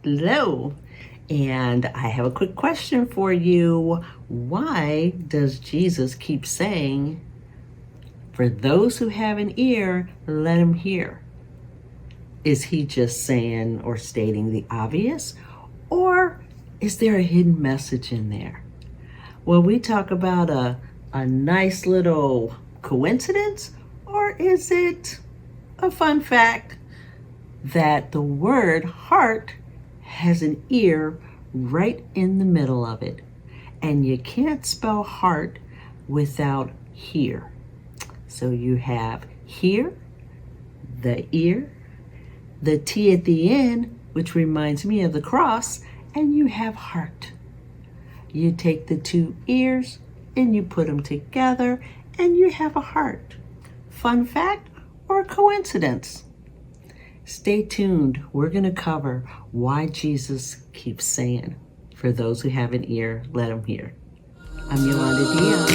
Hello, and I have a quick question for you. Why does Jesus keep saying, for those who have an ear, let him hear? Is he just saying or stating the obvious, or is there a hidden message in there? Well, we talk about a nice little coincidence, or is it a fun fact that the word heart has an ear right in the middle of it? And you can't spell heart without hear. So you have hear, the ear, the T at the end, which reminds me of the cross, and you have heart. You take the two ears and you put them together and you have a heart. Fun fact or coincidence? Stay tuned. We're going to cover why Jesus keeps saying, for those who have an ear, let them hear. I'm Yolanda Dion.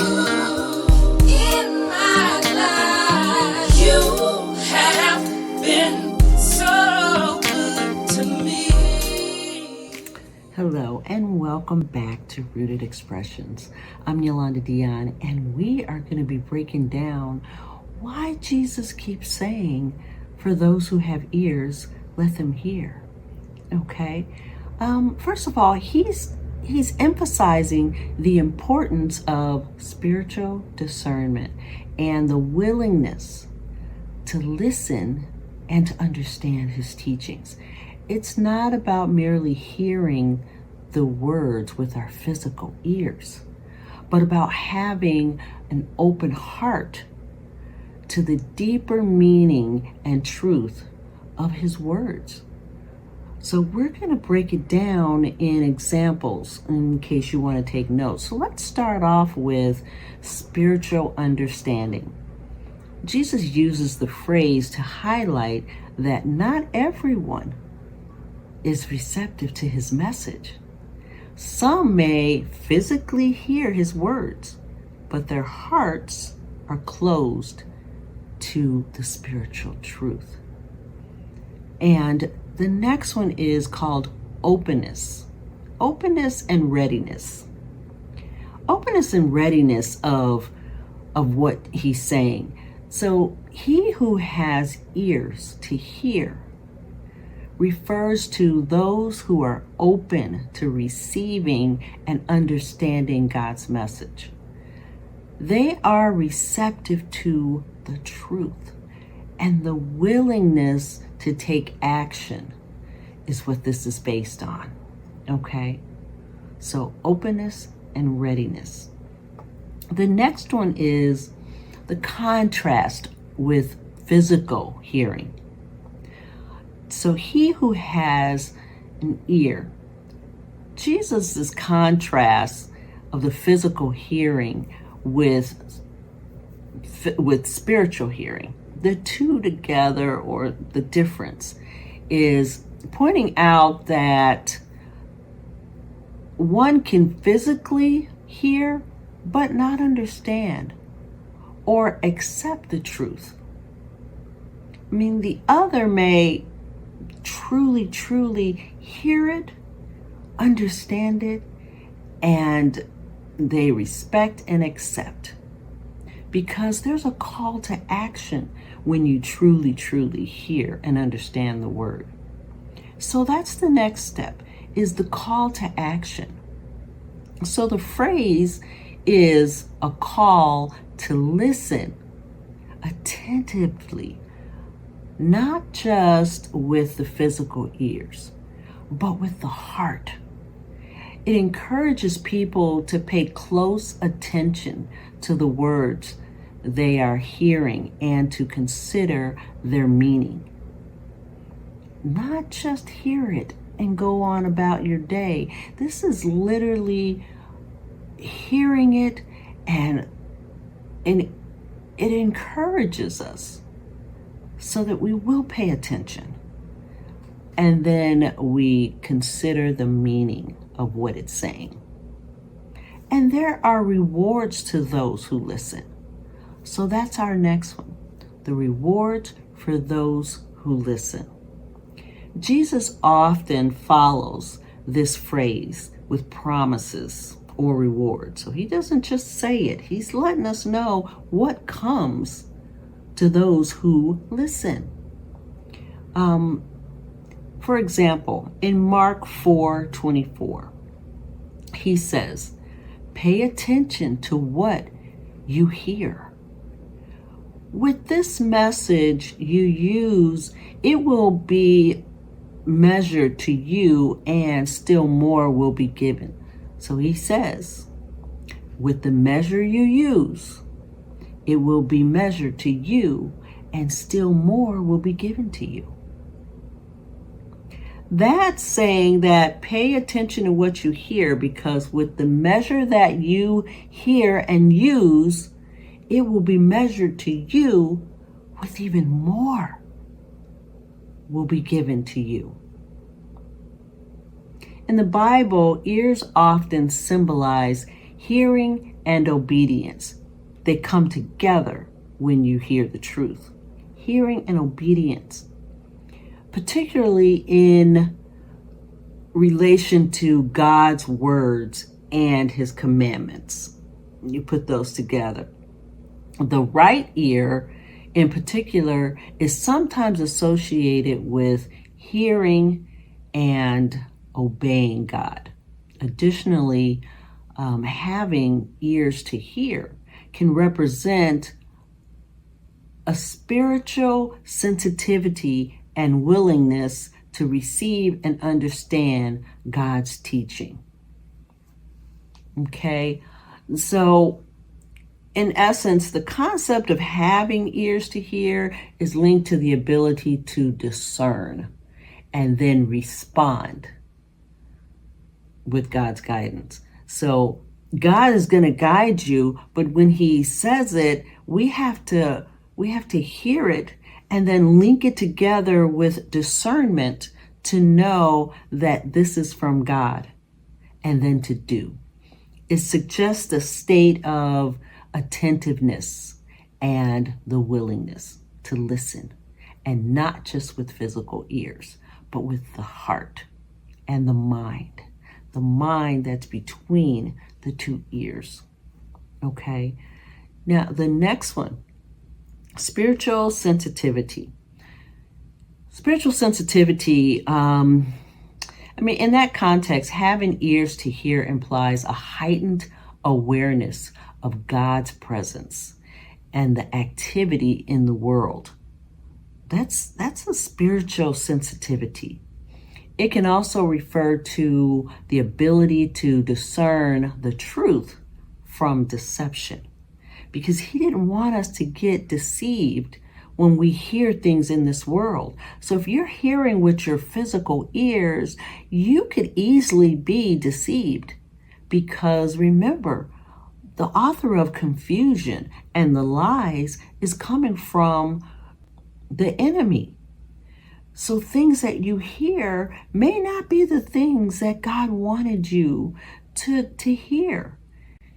In my life, you have been so good to me. Hello and welcome back to Rooted Expressions. I'm Yolanda Dion, and we are going to be breaking down why Jesus keeps saying, for those who have ears, let them hear. Okay? First of all, he's emphasizing the importance of spiritual discernment and the willingness to listen and to understand his teachings. It's not about merely hearing the words with our physical ears, but about having an open heart to the deeper meaning and truth of his words. So we're going to break it down in examples in case you want to take notes. So let's start off with spiritual understanding. Jesus uses the phrase to highlight that not everyone is receptive to his message. Some may physically hear his words, but their hearts are closed to the spiritual truth. And the next one is called openness. Openness and readiness. Openness and readiness of what he's saying. So he who has ears to hear refers to those who are open to receiving and understanding God's message. They are receptive to the truth, and the willingness to take action is what this is based on. Okay? So openness and readiness. The next one is the contrast with physical hearing. So he who has an ear, Jesus' contrast of the physical hearing with spiritual hearing, the two together, or the difference, is pointing out that one can physically hear but not understand or accept the truth. I mean, the other may truly hear it, understand it, and they respect and accept. Because there's a call to action when you truly hear and understand the word. So that's the next step, is the call to action. So the phrase is a call to listen attentively, not just with the physical ears, but with the heart. It encourages people to pay close attention to the words they are hearing and to consider their meaning. Not just hear it and go on about your day. This is literally hearing it, and it encourages us so that we will pay attention. And then we consider the meaning of what it's saying. And there are rewards to those who listen. So that's our next one, the rewards for those who listen. Jesus often follows this phrase with promises or rewards. So he doesn't just say it, he's letting us know what comes to those who listen. For example, in Mark 4:24, he says, pay attention to what you hear. With this message you use, it will be measured to you and still more will be given. So he says, with the measure you use, it will be measured to you and still more will be given to you. That's saying that pay attention to what you hear, because with the measure that you hear and use, it will be measured to you with even more will be given to you. In the Bible, ears often symbolize hearing and obedience. They come together when you hear the truth. Hearing and obedience, particularly in relation to God's words and his commandments. You put those together. The right ear, in particular, is sometimes associated with hearing and obeying God. Additionally, having ears to hear can represent a spiritual sensitivity and willingness to receive and understand God's teaching. Okay, so in essence, the concept of having ears to hear is linked to the ability to discern and then respond with God's guidance. So God is going to guide you, but when he says it, we have to hear it and then link it together with discernment to know that this is from God and then to do. It suggests a state of attentiveness and the willingness to listen, and not just with physical ears, but with the heart and the mind that's between the two ears. Okay. Now, the next one, spiritual sensitivity. Spiritual sensitivity, in that context, having ears to hear implies a heightened awareness of God's presence and the activity in the world. That's a spiritual sensitivity. It can also refer to the ability to discern the truth from deception, because he didn't want us to get deceived when we hear things in this world. So if you're hearing with your physical ears, you could easily be deceived, because remember, the author of confusion and the lies is coming from the enemy. So things that you hear may not be the things that God wanted you to hear.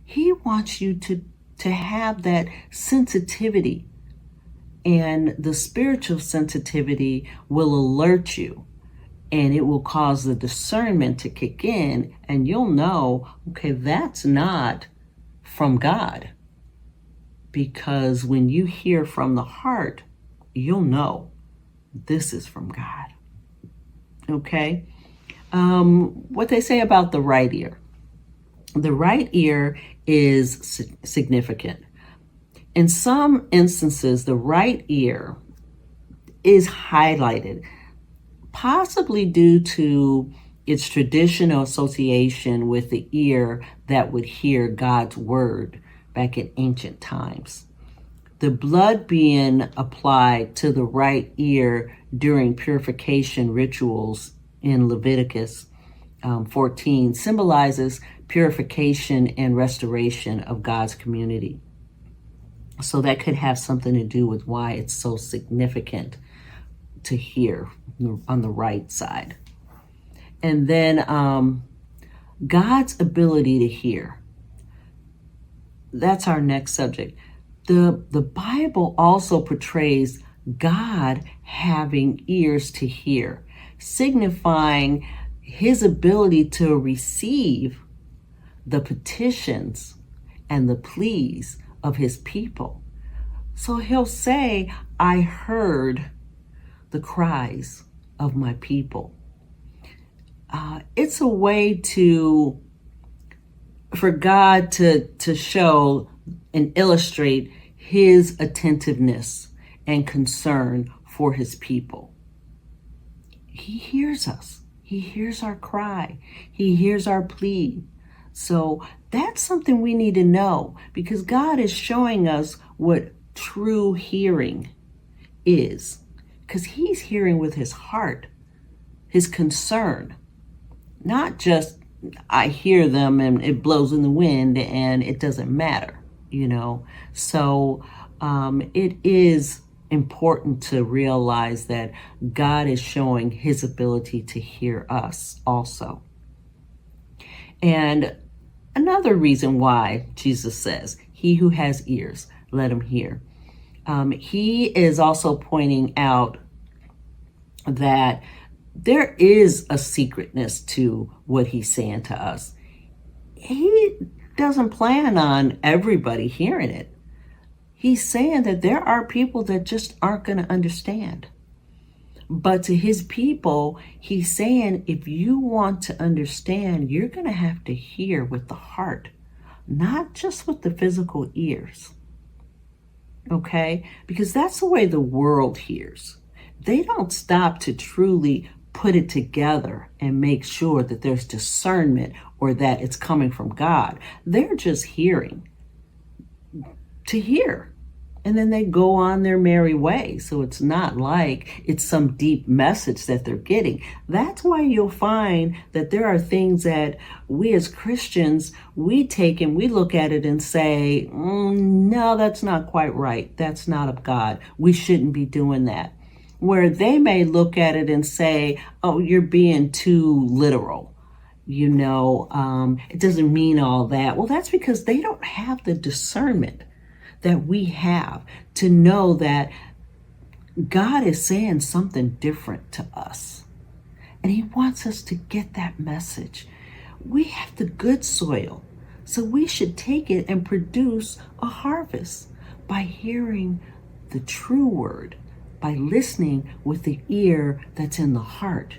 He wants you to have that sensitivity, and the spiritual sensitivity will alert you, and it will cause the discernment to kick in, and you'll know, okay, that's not from God. Because when you hear from the heart, you'll know this is from God. Okay? What they say about the right ear. The right ear is significant. In some instances, the right ear is highlighted, possibly due to its traditional association with the ear that would hear God's word back in ancient times. The blood being applied to the right ear during purification rituals in Leviticus 14 symbolizes purification and restoration of God's community. So that could have something to do with why it's so significant to hear on the right side. And then God's ability to hear. That's our next subject. The Bible also portrays God having ears to hear. signifying his ability to receive the petitions and the pleas of his people. So he'll say, I heard the cries of my people. It's a way for God to show and illustrate his attentiveness and concern for his people. He hears us. He hears our cry. He hears our plea. So that's something we need to know, because God is showing us what true hearing is, because he's hearing with his heart, his concern, not just I hear them and it blows in the wind and it doesn't matter, So it is important to realize that God is showing his ability to hear us also. And another reason why Jesus says, he who has ears, let him hear. He is also pointing out that there is a secretness to what he's saying to us. He doesn't plan on everybody hearing it. He's saying that there are people that just aren't going to understand. But to his people, he's saying, if you want to understand, you're going to have to hear with the heart, not just with the physical ears. Okay? Because that's the way the world hears. They don't stop to truly put it together and make sure that there's discernment or that it's coming from God. They're just hearing to hear. And then they go on their merry way. So it's not like it's some deep message that they're getting. That's why you'll find that there are things that we as Christians, we take and we look at it and say, no, that's not quite right. That's not of God. We shouldn't be doing that. Where they may look at it and say, oh, you're being too literal. It doesn't mean all that. Well, that's because they don't have the discernment that we have to know that God is saying something different to us. And he wants us to get that message. We have the good soil, so we should take it and produce a harvest by hearing the true word, by listening with the ear that's in the heart.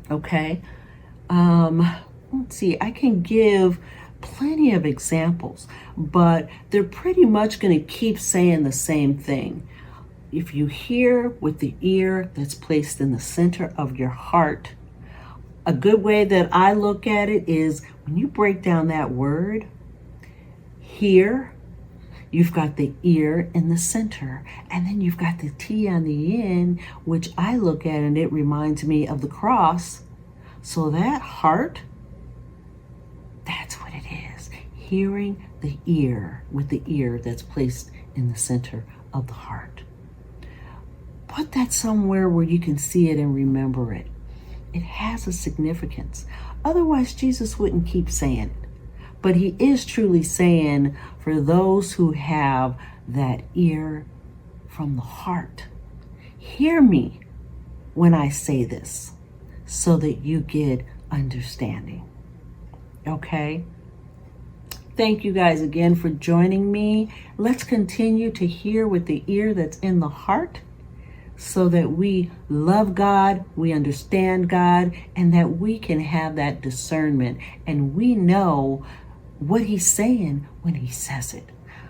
Okay? Let's see, I can give plenty of examples, but they're pretty much going to keep saying the same thing. If you hear with the ear that's placed in the center of your heart, a good way that I look at it is when you break down that word, hear, you've got the ear in the center, and then you've got the T on the end, which I look at and it reminds me of the cross. So that heart, that's what it is. Hearing the ear with the ear that's placed in the center of the heart. Put that somewhere where you can see it and remember it. It has a significance. Otherwise, Jesus wouldn't keep saying it. But he is truly saying, for those who have that ear from the heart, hear me when I say this, so that you get understanding. Okay? Thank you guys again for joining me. Let's continue to hear with the ear that's in the heart, so that we love God, we understand God, and that we can have that discernment and we know what he's saying when he says it.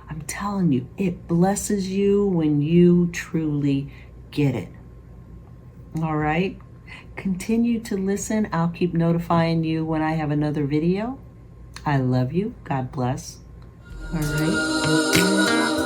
I'm telling you, it blesses you when you truly get it. All right? Continue to listen. I'll keep notifying you when I have another video. I love you. God bless. All right.